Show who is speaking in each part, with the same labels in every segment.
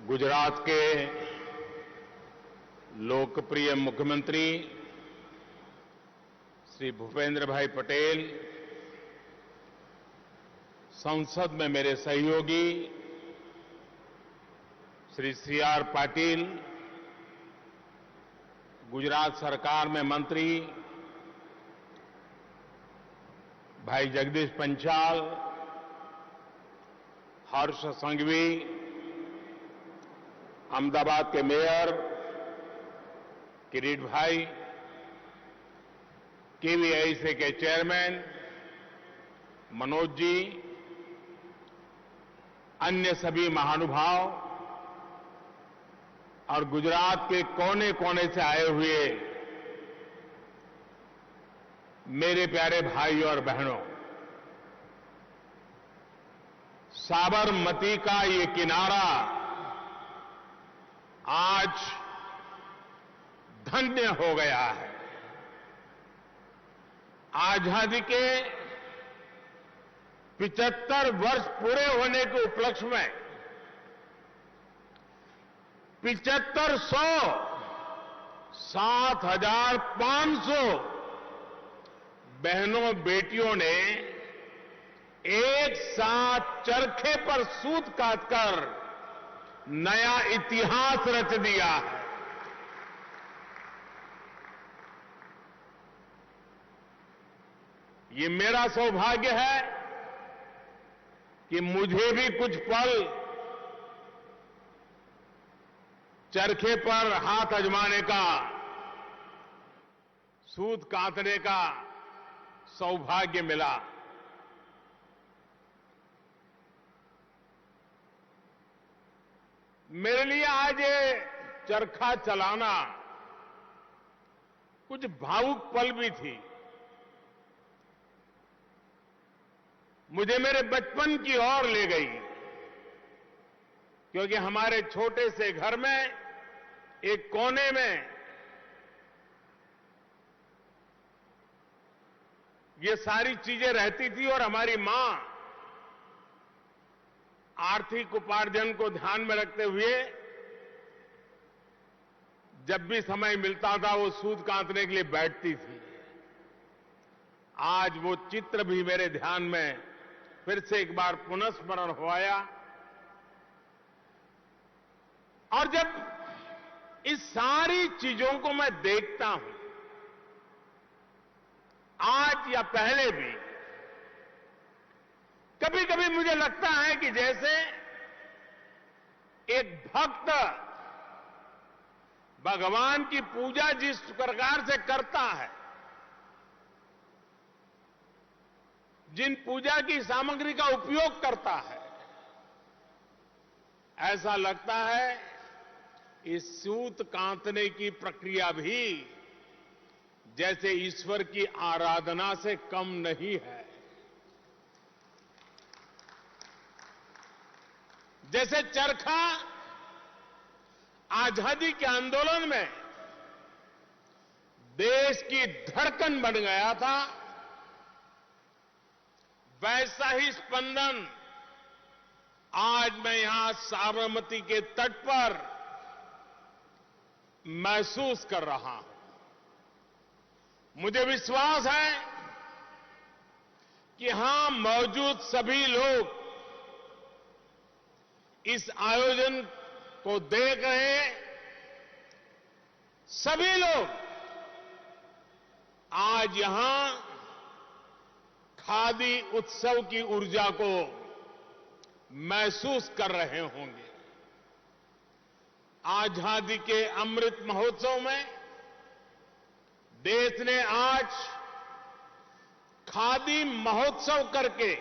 Speaker 1: गुजरात के लोकप्रिय मुख्यमंत्री श्री भूपेंद्र भाई पटेल, संसद में मेरे सहयोगी श्री सी.आर. पाटिल, गुजरात सरकार में मंत्री भाई जगदीश पंचाल, हर्ष संघवी, अहमदाबाद के मेयर किरीट भाई, केवीआईसी के चेयरमैन मनोज जी, अन्य सभी महानुभाव और गुजरात के कोने कोने से आए हुए मेरे प्यारे भाइयों और बहनों, साबरमती का ये किनारा आज धन्य हो गया है। आजादी के 75 वर्ष पूरे होने के उपलक्ष्य में 7,500 बहनों बेटियों ने एक साथ चरखे पर सूत काटकर नया इतिहास रच दिया है। ये मेरा सौभाग्य है कि मुझे भी कुछ पल चरखे पर हाथ आजमाने का, सूत काटने का सौभाग्य मिला। मेरे लिए आज ये चरखा चलाना कुछ भावुक पल भी थी। मुझे मेरे बचपन की ओर ले गई, क्योंकि हमारे छोटे से घर में एक कोने में ये सारी चीजें रहती थी और हमारी मां आर्थिक उपार्जन को ध्यान में रखते हुए जब भी समय मिलता था वो सूत काटने के लिए बैठती थी। आज वो चित्र भी मेरे ध्यान में फिर से एक बार पुनस्मरण हो आया। और जब इस सारी चीजों को मैं देखता हूं, आज या पहले भी, कभी कभी मुझे लगता है कि जैसे एक भक्त भगवान की पूजा जिस प्रकार से करता है, जिन पूजा की सामग्री का उपयोग करता है, ऐसा लगता है इस सूत काटने की प्रक्रिया भी जैसे ईश्वर की आराधना से कम नहीं है। जैसे चरखा आजादी के आंदोलन में देश की धड़कन बन गया था, वैसा ही स्पंदन आज मैं यहां साबरमती के तट पर महसूस कर रहा हूं। मुझे विश्वास है कि यहां मौजूद सभी लोग इस आयोजन को देख रहे सभी लोग आज यहां खादी उत्सव की ऊर्जा को महसूस कर रहे होंगे। आजादी के अमृत महोत्सव में देश ने आज खादी महोत्सव करके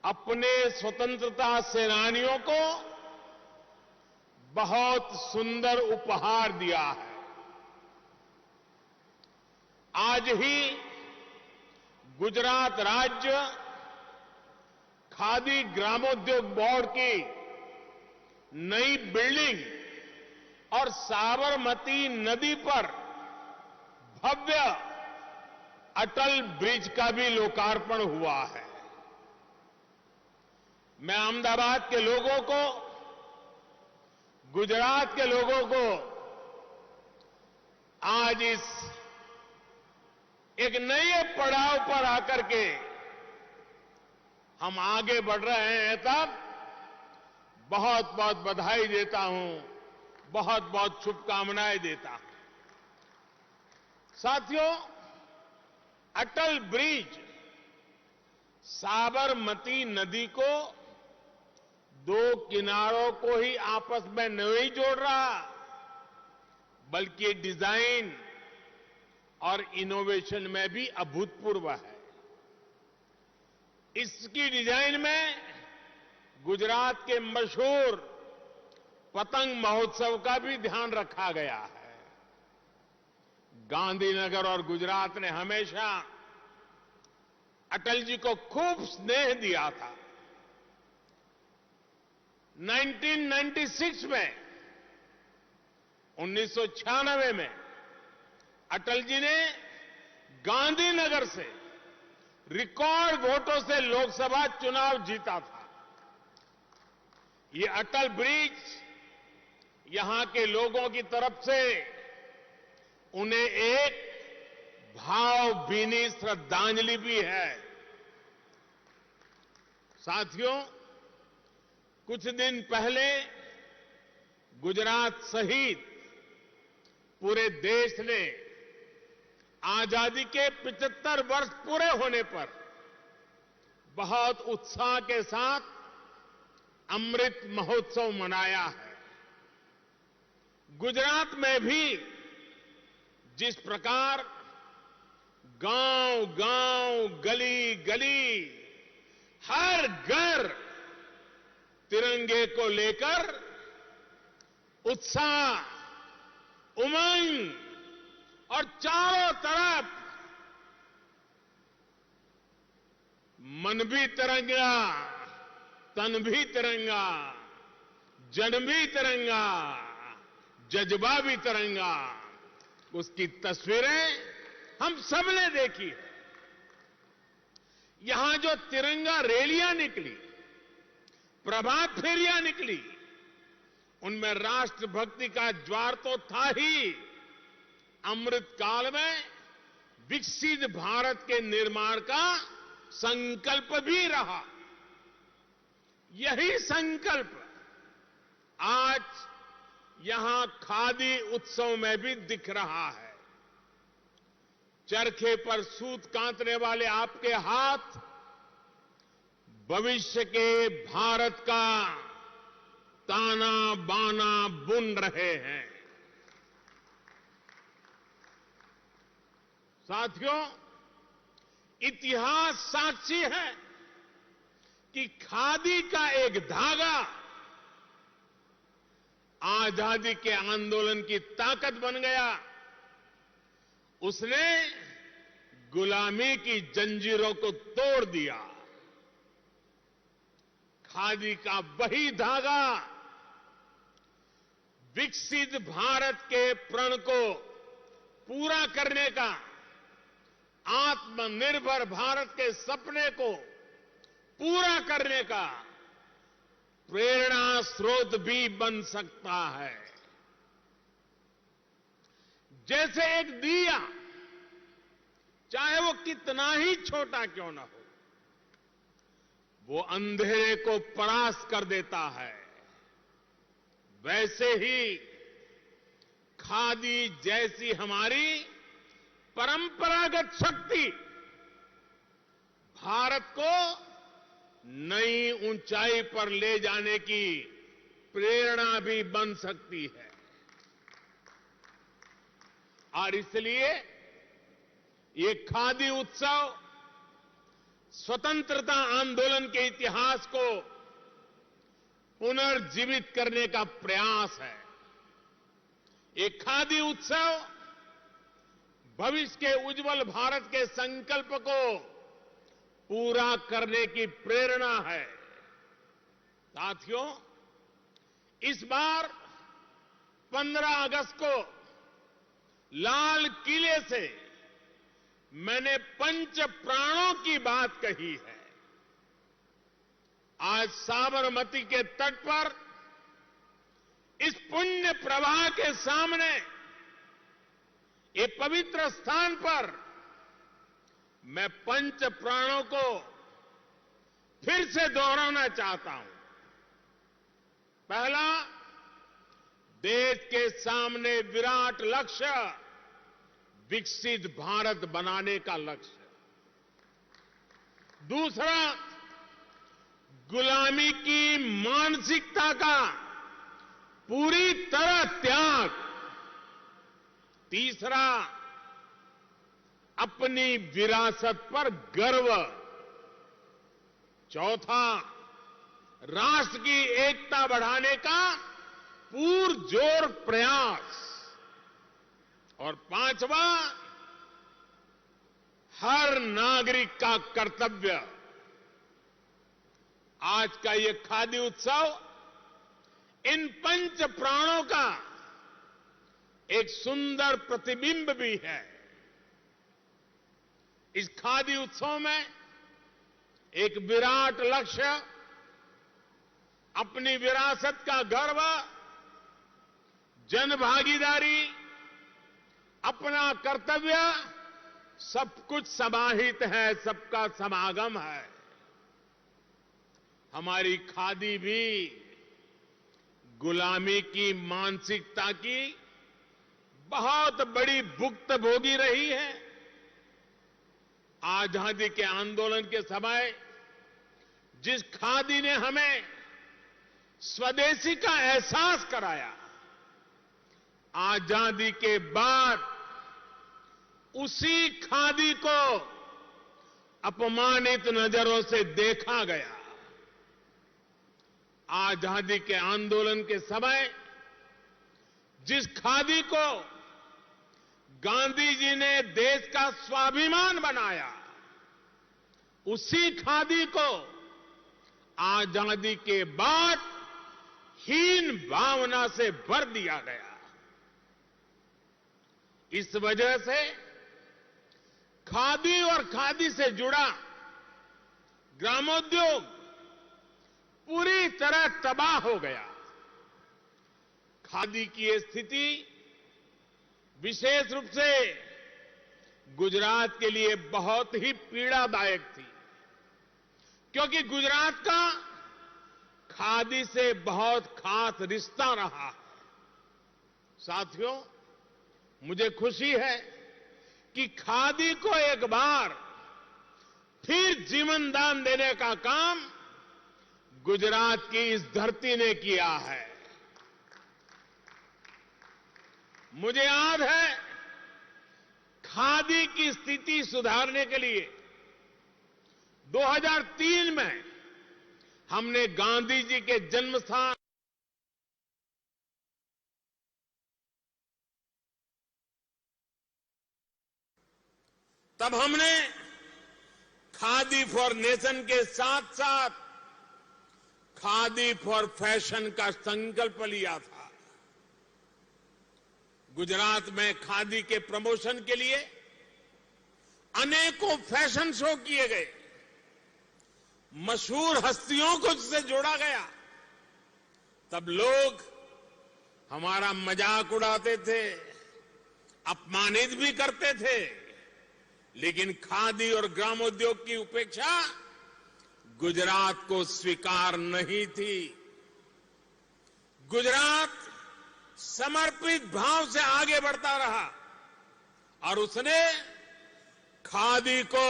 Speaker 1: अपने स्वतंत्रता सेनानियों को बहुत सुंदर उपहार दिया है। आज ही गुजरात राज्य खादी ग्रामोद्योग बोर्ड की नई बिल्डिंग और साबरमती नदी पर भव्य अटल ब्रिज का भी लोकार्पण हुआ है। मैं अहमदाबाद के लोगों को गुजरात के लोगों को आज इस एक नए पड़ाव पर आकर के हम आगे बढ़ रहे हैं, तब बहुत बहुत बधाई देता हूं, बहुत बहुत शुभकामनाएं देता हूं। साथियों, अटल ब्रिज साबरमती नदी को दो किनारों को ही आपस में नहीं जोड़ रहा, बल्कि डिजाइन और इनोवेशन में भी अभूतपूर्व है। इसकी डिजाइन में गुजरात के मशहूर पतंग महोत्सव का भी ध्यान रखा गया है। गांधीनगर और गुजरात ने हमेशा अटल जी को खूब स्नेह दिया था। 1996 में 1996 में अटल जी ने गांधीनगर से रिकॉर्ड वोटों से लोकसभा चुनाव जीता था। ये अटल ब्रिज यहां के लोगों की तरफ से उन्हें एक भावभीनी श्रद्धांजलि भी है। साथियों, कुछ दिन पहले गुजरात सहित पूरे देश ने आजादी के 75 वर्ष पूरे होने पर बहुत उत्साह के साथ अमृत महोत्सव मनाया है। गुजरात में भी जिस प्रकार गांव-गांव, गली-गली, हर घर तिरंगे को लेकर उत्साह, उमंग और चारों तरफ मन भी तिरंगा, तन भी तिरंगा, जन भी तिरंगा, जज्बा भी तिरंगा, उसकी तस्वीरें हम सबने देखी है। यहां जो तिरंगा रैलियां निकली, प्रभात फेरियां निकली, उनमें राष्ट्रभक्ति का ज्वार तो था ही, अमृत काल में विकसित भारत के निर्माण का संकल्प भी रहा। यही संकल्प आज यहां खादी उत्सव में भी दिख रहा है। चरखे पर सूत कातने वाले आपके हाथ भविष्य के भारत का ताना बाना बुन रहे हैं। साथियों, इतिहास साक्षी है कि खादी का एक धागा आजादी के आंदोलन की ताकत बन गया। उसने गुलामी की जंजीरों को तोड़ दिया। खादी का वही धागा विकसित भारत के प्रण को पूरा करने का, आत्मनिर्भर भारत के सपने को पूरा करने का प्रेरणा स्रोत भी बन सकता है। जैसे एक दिया, चाहे वो कितना ही छोटा क्यों ना हो, वो अंधेरे को परास्त कर देता है। वैसे ही खादी जैसी हमारी परंपरागत शक्ति भारत को नई ऊंचाई पर ले जाने की प्रेरणा भी बन सकती है। और इसलिए ये खादी उत्सव स्वतंत्रता आंदोलन के इतिहास को पुनर्जीवित करने का प्रयास है। ये खादी उत्सव भविष्य के उज्जवल भारत के संकल्प को पूरा करने की प्रेरणा है। साथियों, इस बार 15 अगस्त को लाल किले से मैंने पंच प्राणों की बात कही है। आज साबरमती के तट पर इस पुण्य प्रवाह के सामने, ये पवित्र स्थान पर मैं पंच प्राणों को फिर से दोहराना चाहता हूं। पहला, देश के सामने विराट लक्ष्य, विकसित भारत बनाने का लक्ष्य। दूसरा, गुलामी की मानसिकता का पूरी तरह त्याग। तीसरा, अपनी विरासत पर गर्व। चौथा, राष्ट्र की एकता बढ़ाने का पुरजोर प्रयास। और पांचवा, हर नागरिक का कर्तव्य। आज का ये खादी उत्सव इन पंच प्राणों का एक सुंदर प्रतिबिंब भी है। इस खादी उत्सव में एक विराट लक्ष्य, अपनी विरासत का गर्व, जनभागीदारी, अपना कर्तव्य, सब कुछ समाहित है, सबका समागम है। हमारी खादी भी गुलामी की मानसिकता की बहुत बड़ी भुक्तभोगी रही है। आजादी के आंदोलन के समय जिस खादी ने हमें स्वदेशी का एहसास कराया, आजादी के बाद उसी खादी को अपमानित नजरों से देखा गया। आजादी के आंदोलन के समय जिस खादी को गांधी जी ने देश का स्वाभिमान बनाया, उसी खादी को आजादी के बाद हीन भावना से भर दिया गया। इस वजह से खादी और खादी से जुड़ा ग्रामोद्योग पूरी तरह तबाह हो गया। खादी की ये स्थिति विशेष रूप से गुजरात के लिए बहुत ही पीड़ादायक थी, क्योंकि गुजरात का खादी से बहुत खास रिश्ता रहा है। साथियों, मुझे खुशी है कि खादी को एक बार फिर जीवन दान देने का काम गुजरात की इस धरती ने किया है। मुझे याद है, खादी की स्थिति सुधारने के लिए 2003 में हमने गांधी जी के जन्म स्थान तब हमने खादी फॉर नेशन के साथ साथ खादी फॉर फैशन का संकल्प लिया था। गुजरात में खादी के प्रमोशन के लिए अनेकों फैशन शो किए गए, मशहूर हस्तियों को इससे जोड़ा गया। तब लोग हमारा मजाक उड़ाते थे, अपमानित भी करते थे, लेकिन खादी और ग्रामोद्योग की उपेक्षा गुजरात को स्वीकार नहीं थी। गुजरात समर्पित भाव से आगे बढ़ता रहा और उसने खादी को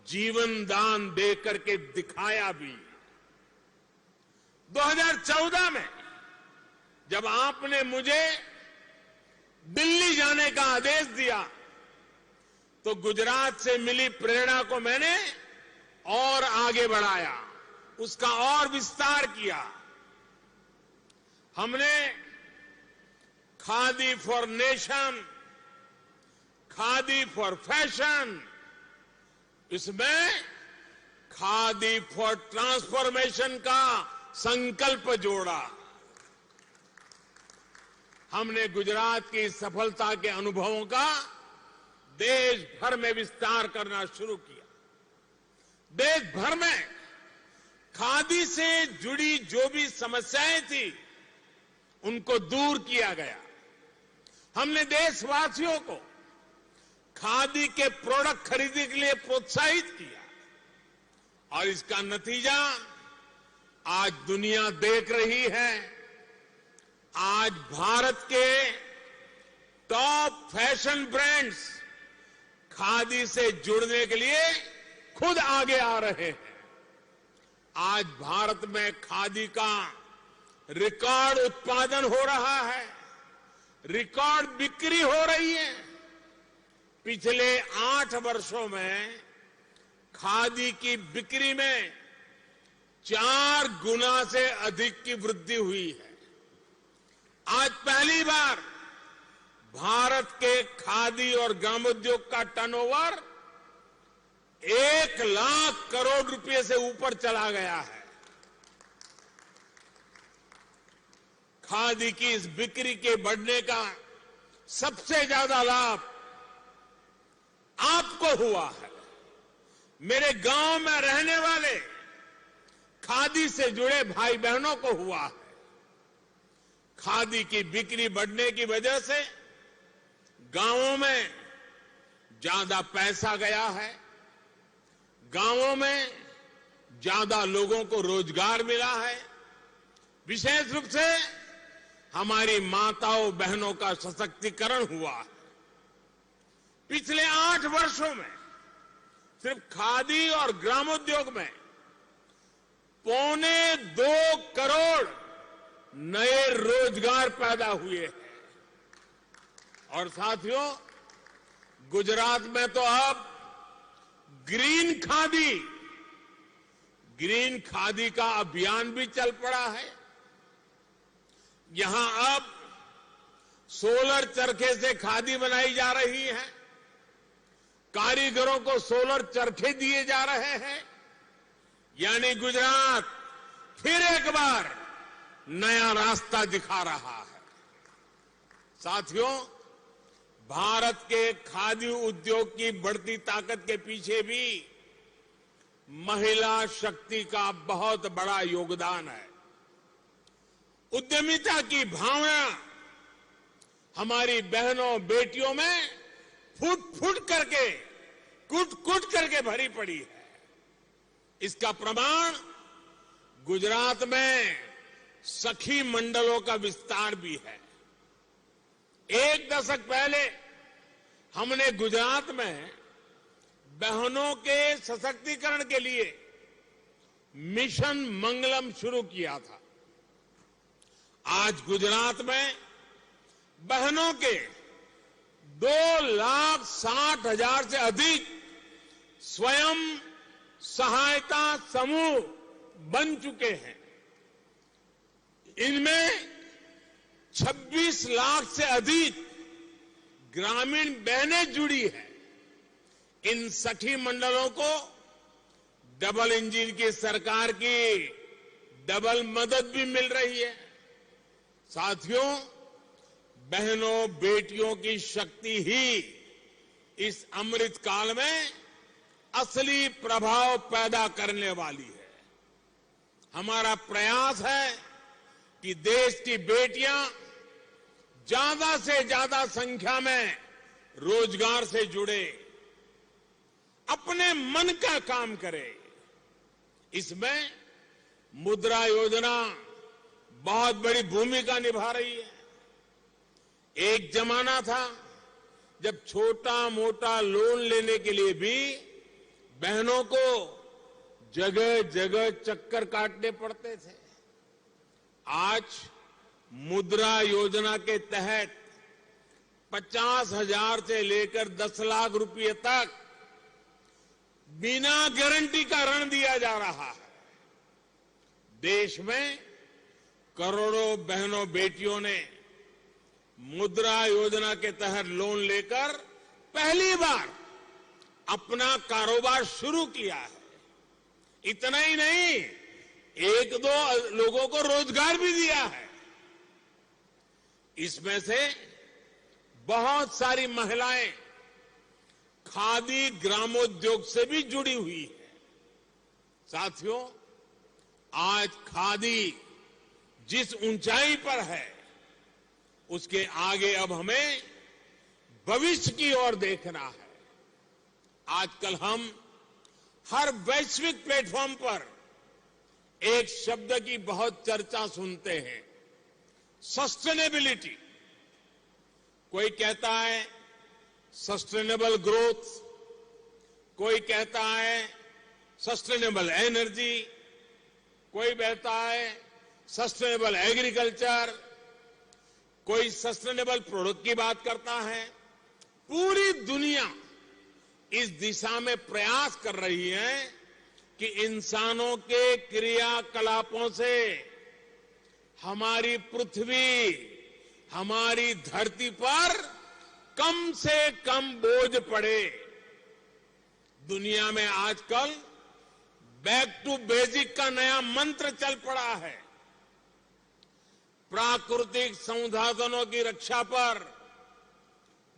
Speaker 1: जीवन दान दे करके दिखाया भी। 2014 में जब आपने मुझे दिल्ली जाने का आदेश दिया, तो गुजरात से मिली प्रेरणा को मैंने और आगे बढ़ाया, उसका और विस्तार किया। हमने khadi for nation, khadi for fashion, इसमें खादी फॉर ट्रांसफॉर्मेशन का संकल्प जोड़ा। हमने गुजरात की सफलता के अनुभवों का देश भर में विस्तार करना शुरू किया। देश भर में खादी से जुड़ी जो भी समस्याएं थी, उनको दूर किया गया। हमने देशवासियों को खादी के प्रोडक्ट खरीदने के लिए प्रोत्साहित किया और इसका नतीजा आज दुनिया देख रही है। आज भारत के टॉप फैशन ब्रांड्स खादी से जुड़ने के लिए खुद आगे आ रहे हैं। आज भारत में खादी का रिकॉर्ड उत्पादन हो रहा है, रिकॉर्ड बिक्री हो रही है। पिछले 8 वर्षों में खादी की बिक्री में 4 गुना से अधिक की वृद्धि हुई है। आज पहली बार भारत के खादी और ग्रामोद्योग का टर्नओवर 1 लाख करोड़ रुपए से ऊपर चला गया है। खादी की इस बिक्री के बढ़ने का सबसे ज्यादा लाभ आपको हुआ है। मेरे गांव में रहने वाले खादी से जुड़े भाई बहनों को हुआ है। खादी की बिक्री बढ़ने की वजह से गांवों में ज्यादा पैसा गया है, गांवों में ज्यादा लोगों को रोजगार मिला है। विशेष रूप से हमारी माताओं बहनों का सशक्तिकरण हुआ है। पिछले 8 वर्षों में सिर्फ खादी और ग्रामोद्योग में 2.25 करोड़ नए रोजगार पैदा हुए हैं। और साथियों, गुजरात में तो अब ग्रीन खादी का अभियान भी चल पड़ा है। यहां अब सोलर चरखे से खादी बनाई जा रही है, कारीगरों को सोलर चरखे दिए जा रहे हैं। यानी गुजरात फिर एक बार नया रास्ता दिखा रहा है। साथियों, भारत के खादी उद्योग की बढ़ती ताकत के पीछे भी महिला शक्ति का बहुत बड़ा योगदान है। उद्यमिता की भावना हमारी बहनों बेटियों में फुट कुट करके भरी पड़ी है। इसका प्रमाण गुजरात में सखी मंडलों का विस्तार भी है। 1 दशक पहले हमने गुजरात में बहनों के सशक्तिकरण के लिए मिशन मंगलम शुरू किया था। आज गुजरात में बहनों के 2,60,000 से अधिक स्वयं सहायता समूह बन चुके हैं। इनमें 26 लाख से अधिक ग्रामीण बहनें जुड़ी हैं। इन सखी मंडलों को डबल इंजन की सरकार की डबल मदद भी मिल रही है। साथियों, बहनों बेटियों की शक्ति ही इस अमृत काल में असली प्रभाव पैदा करने वाली है। हमारा प्रयास है कि देश की बेटियां ज्यादा से ज्यादा संख्या में रोजगार से जुड़े, अपने मन का काम करे। इसमें मुद्रा योजना बहुत बड़ी भूमिका निभा रही है। एक जमाना था जब छोटा मोटा लोन लेने के लिए भी बहनों को जगह जगह चक्कर काटने पड़ते थे। आज मुद्रा योजना के तहत 50,000 से लेकर 10 लाख रुपए तक बिना गारंटी का ऋण दिया जा रहा है। देश में करोड़ों बहनों बेटियों ने मुद्रा योजना के तहत लोन लेकर पहली बार अपना कारोबार शुरू किया है। इतना ही नहीं, 1-2 लोगों को रोजगार भी दिया है। इसमें से बहुत सारी महिलाएं खादी ग्रामोद्योग से भी जुड़ी हुई है। साथियों, आज खादी जिस ऊंचाई पर है, उसके आगे अब हमें भविष्य की ओर देखना है। आजकल हम हर वैश्विक प्लेटफॉर्म पर एक शब्द की बहुत चर्चा सुनते हैं, सस्टेनेबिलिटी। कोई कहता है सस्टेनेबल ग्रोथ, कोई कहता है सस्टेनेबल एनर्जी, कोई कहता है सस्टेनेबल एग्रीकल्चर, कोई सस्टेनेबल प्रोडक्ट की बात करता है। पूरी दुनिया इस दिशा में प्रयास कर रही है कि इंसानों के क्रियाकलापों से हमारी पृथ्वी, हमारी धरती पर कम से कम बोझ पड़े। दुनिया में आजकल बैक टू बेसिक का नया मंत्र चल पड़ा है। प्राकृतिक संसाधनों की रक्षा पर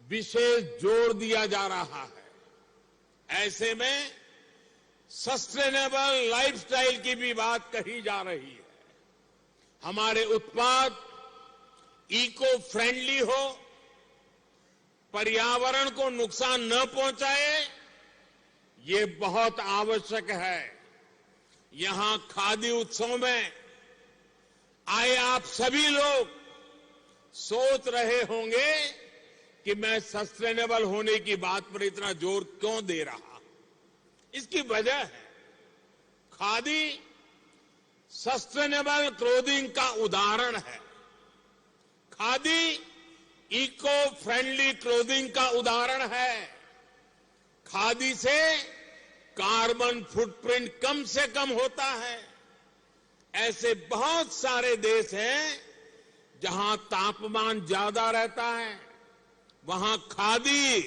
Speaker 1: विशेष जोर दिया जा रहा है। ऐसे में सस्टेनेबल लाइफस्टाइल की भी बात कही जा रही है। हमारे उत्पाद इको फ्रेंडली हो, पर्यावरण को नुकसान न पहुंचाए, ये बहुत आवश्यक है। यहां खादी उत्सव में आए आप सभी लोग सोच रहे होंगे कि मैं सस्टेनेबल होने की बात पर इतना जोर क्यों दे रहा। इसकी वजह है खादी सस्टेनेबल क्लोथिंग का उदाहरण है। खादी इको फ्रेंडली क्लोथिंग का उदाहरण है। खादी से कार्बन फुटप्रिंट कम से कम होता है। ऐसे बहुत सारे देश हैं जहां तापमान ज्यादा रहता है, वहां खादी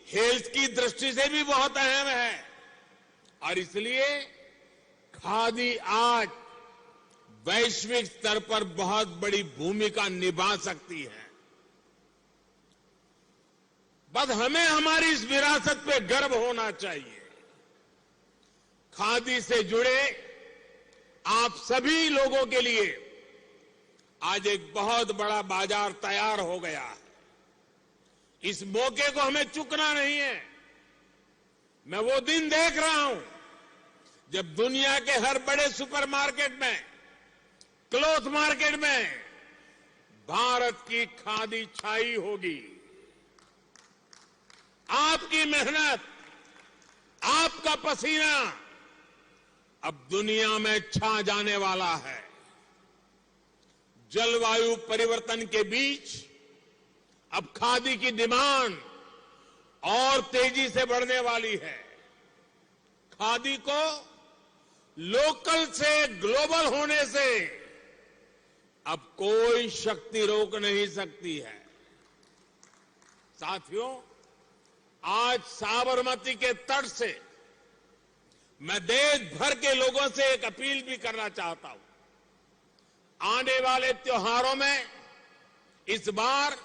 Speaker 1: हेल्थ की दृष्टि से भी बहुत अहम है और इसलिए खादी आज वैश्विक स्तर पर बहुत बड़ी भूमिका निभा सकती है। बस हमें हमारी इस विरासत पे गर्व होना चाहिए। खादी से जुड़े आप सभी लोगों के लिए आज एक बहुत बड़ा बाजार तैयार हो गया है। इस मौके को हमें चूकना नहीं है। मैं वो दिन देख रहा हूं जब दुनिया के हर बड़े सुपरमार्केट में, क्लॉथ मार्केट में भारत की खादी छाई होगी। आपकी मेहनत, आपका पसीना अब दुनिया में छा जाने वाला है। जलवायु परिवर्तन के बीच अब खादी की डिमांड और तेजी से बढ़ने वाली है। खादी को लोकल से ग्लोबल होने से अब कोई शक्ति रोक नहीं सकती है। साथियों, आज साबरमती के तट से मैं देश भर के लोगों से एक अपील भी करना चाहता हूं। आने वाले त्योहारों में इस बार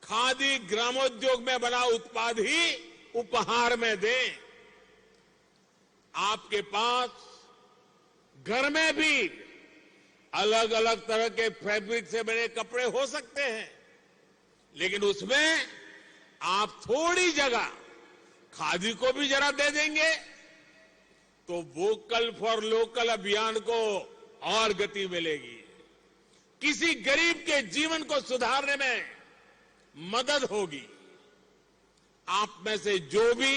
Speaker 1: खादी ग्रामोद्योग में बना उत्पाद ही उपहार में दें। आपके पास घर में भी अलग अलग तरह के फैब्रिक से बने कपड़े हो सकते हैं, लेकिन उसमें आप थोड़ी जगह खादी को भी जरा दे देंगे तो वोकल फॉर लोकल अभियान को और गति मिलेगी। किसी गरीब के जीवन को सुधारने में मदद होगी। आप में से जो भी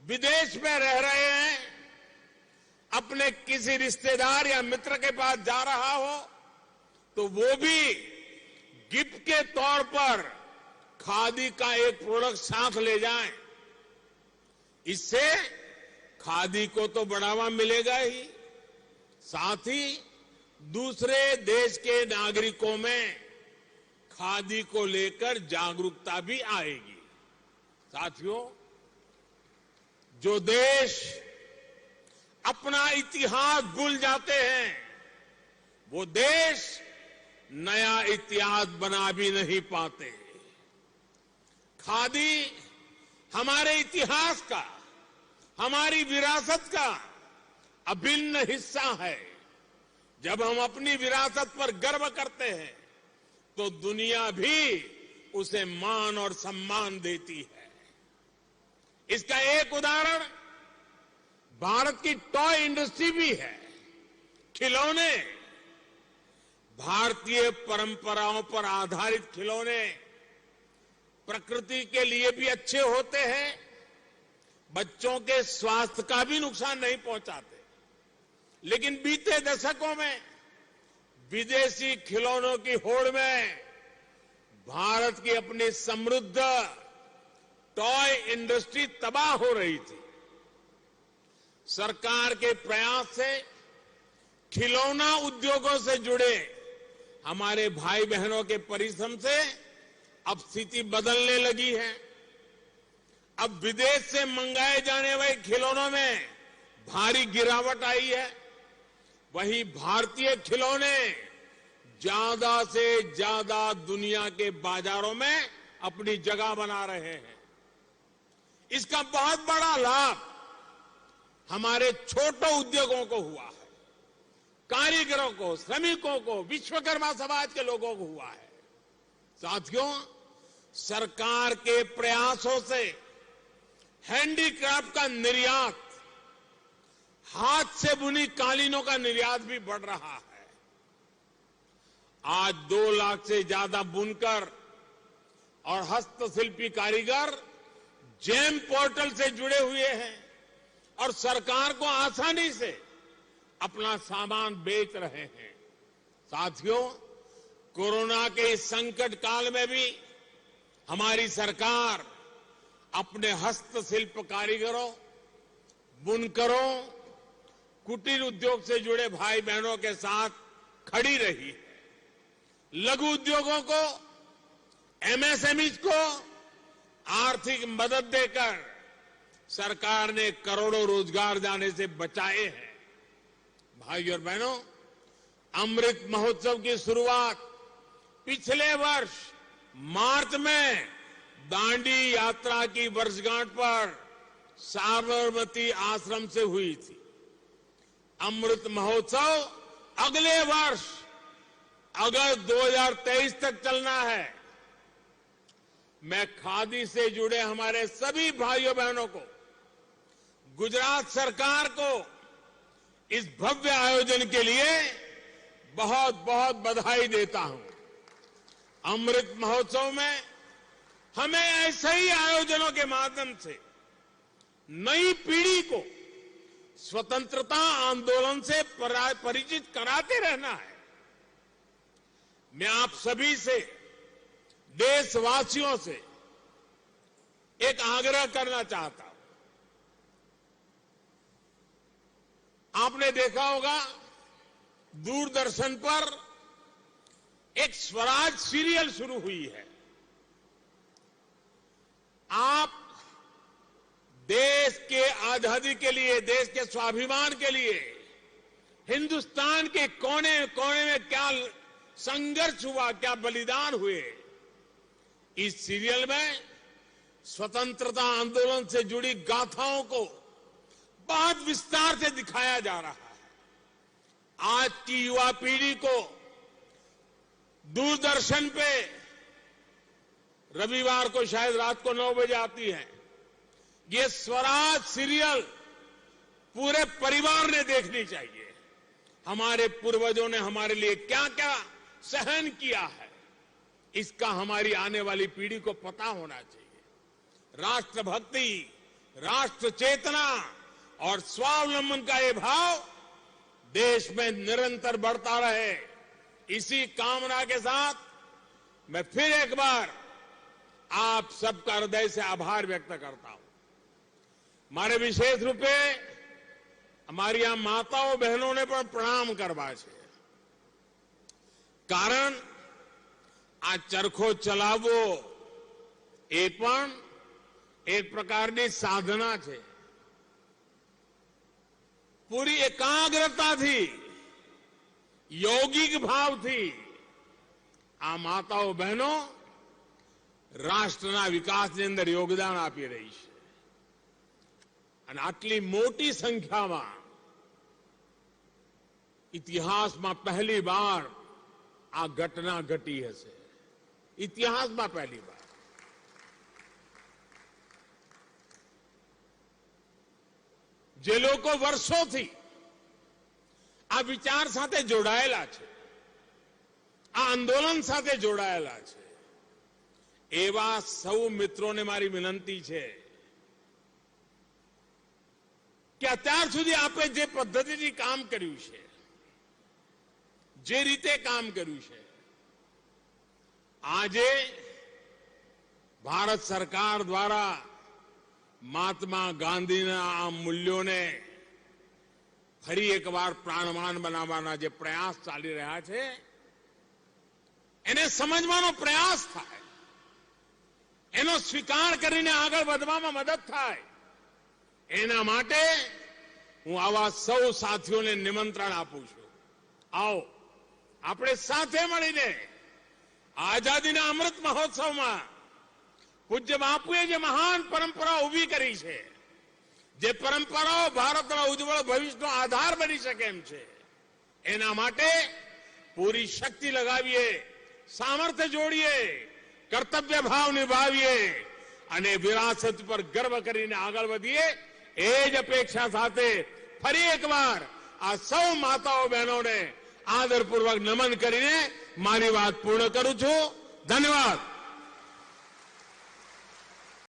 Speaker 1: विदेश में रह रहे हैं, अपने किसी रिश्तेदार या मित्र के पास जा रहा हो तो वो भी गिफ्ट के तौर पर खादी का एक प्रोडक्ट साथ ले जाएं। इससे खादी को तो बढ़ावा मिलेगा ही, साथ ही दूसरे देश के नागरिकों में खादी को लेकर जागरूकता भी आएगी। साथियों, जो देश अपना इतिहास भूल जाते हैं, वो देश नया इतिहास बना भी नहीं पाते। खादी हमारे इतिहास का, हमारी विरासत का अभिन्न हिस्सा है। जब हम अपनी विरासत पर गर्व करते हैं, तो दुनिया भी उसे मान और सम्मान देती है। इसका एक उदाहरण भारत की टॉय इंडस्ट्री भी है। खिलौने, भारतीय परंपराओं पर आधारित खिलौने प्रकृति के लिए भी अच्छे होते हैं, बच्चों के स्वास्थ्य का भी नुकसान नहीं पहुंचाते। लेकिन बीते दशकों में विदेशी खिलौनों की होड़ में भारत की अपनी समृद्ध टॉय इंडस्ट्री तबाह हो रही थी। सरकार के प्रयास से खिलौना उद्योगों से जुड़े हमारे भाई बहनों के परिश्रम से अब स्थिति बदलने लगी है। अब विदेश से मंगाए जाने वाले खिलौनों में भारी गिरावट आई है। वहीं भारतीय खिलौने ज्यादा से ज्यादा दुनिया के बाजारों में अपनी जगह बना रहे हैं। इसका बहुत बड़ा लाभ हमारे छोटे उद्योगों को हुआ है, कारीगरों को, श्रमिकों को, विश्वकर्मा समाज के लोगों को हुआ है। साथियों, सरकार के प्रयासों से हैंडीक्राफ्ट का निर्यात, हाथ से बुनी कालीनों का निर्यात भी बढ़ रहा है। आज 2 लाख से ज्यादा बुनकर और हस्तशिल्पी कारीगर जेम पोर्टल से जुड़े हुए हैं और सरकार को आसानी से अपना सामान बेच रहे हैं। साथियों, कोरोना के इस संकट काल में भी हमारी सरकार अपने हस्तशिल्प कारीगरों, बुनकरों, कुटीर उद्योग से जुड़े भाई बहनों के साथ खड़ी रही है। लघु उद्योगों को, एमएसएमई को आर्थिक मदद देकर सरकार ने करोड़ों रोजगार जाने से बचाए हैं। भाइयों और बहनों, अमृत महोत्सव की शुरुआत पिछले वर्ष मार्च में दांडी यात्रा की वर्षगांठ पर साबरमती आश्रम से हुई थी। अमृत महोत्सव अगले वर्ष अगस्त 2023 तक चलना है। मैं खादी से जुड़े हमारे सभी भाइयों बहनों को, गुजरात सरकार को इस भव्य आयोजन के लिए बहुत बहुत बधाई देता हूं। अमृत महोत्सव में हमें ऐसे ही आयोजनों के माध्यम से नई पीढ़ी को स्वतंत्रता आंदोलन से परिचित कराते रहना है। मैं आप सभी से, देशवासियों से एक आग्रह करना चाहता हूं। आपने देखा होगा दूरदर्शन पर एक स्वराज सीरियल शुरू हुई है। आप देश के आजादी के लिए, देश के स्वाभिमान के लिए हिंदुस्तान के कोने कोने में क्या संघर्ष हुआ, क्या बलिदान हुए, इस सीरियल में स्वतंत्रता आंदोलन से जुड़ी गाथाओं को बहुत विस्तार से दिखाया जा रहा है। आज की युवा पीढ़ी को दूरदर्शन पे रविवार को शायद रात को 9 बजे आती है, ये स्वराज सीरियल पूरे परिवार ने देखनी चाहिए। हमारे पूर्वजों ने हमारे लिए क्या क्या सहन किया है, इसका हमारी आने वाली पीढ़ी को पता होना चाहिए। राष्ट्रभक्ति, राष्ट्र चेतना और स्वावलंबन का ये भाव देश में निरंतर बढ़ता रहे, इसी कामना के साथ मैं फिर एक बार आप सबका हृदय से आभार व्यक्त करता हूं। मारे विशेष रूपे हमारी यहां माताओं बहनों ने પણ પ્રણામ કરવા છે, કારણ આ ચરખો ચલાવવો એ પણ એક પ્રકારની સાધના છે। પૂરી એકાગ્રતાથી, यौगिक भावથી આ માતાઓ બહેનો રાષ્ટ્રના વિકાસની અંદર યોગદાન આપી રહી છે અને આટલી મોટી સંખ્યામાં ઇતિહાસમાં પહેલી વાર આ ઘટના ઘટી હશે। ઇતિહાસમાં પહેલી વાર. જે લોકો વર્ષોથી આ વિચાર સાથે જોડાયેલા છે, આ આંદોલન સાથે જોડાયેલા છે, એવા સૌ મિત્રોને મારી વિનંતી છે કે અત્યાર સુધી આપણે જે પદ્ધતિથી કામ કર્યું છે, જે રીતે કામ કર્યું છે, આજે ભારત સરકાર દ્વારા મહાત્મા ગાંધીના આ મૂલ્યોને ફરી એકવાર પ્રાણવાન બનાવવાના જે પ્રયાસ ચાલી રહ્યા છે, એને સમજવાનો પ્રયાસ થાય, એનો સ્વીકાર કરીને આગળ વધવામાં મદદ થાય. એના માટે હું આવા સૌ સાથીઓને નિમંત્રણ આપું છું. આવો આપણે સાથે મળીને આઝાદીના અમૃત મહોત્સવમાં પૂજ્ય બાપુએ જે મહાન પરંપરા ઉભી કરી છે, જે પરંપરાઓ ભારતના ઉજ્જવળ ભવિષ્યનો આધાર બની શકે એમ છે, એના માટે પૂરી શક્તિ લગાવીએ, સામર્થ્ય જોડીએ, કર્તવ્ય ભાવ નિભાવીએ અને વિરાસત પર ગર્વ કરીને આગળ વધીએ. એ જ અપેક્ષા સાથે ફરી એકવાર આ સૌ માતાઓ બહેનોને આદરપૂર્વક નમન કરીને મારી વાત પૂર્ણ કરું છું. ધન્યવાદ.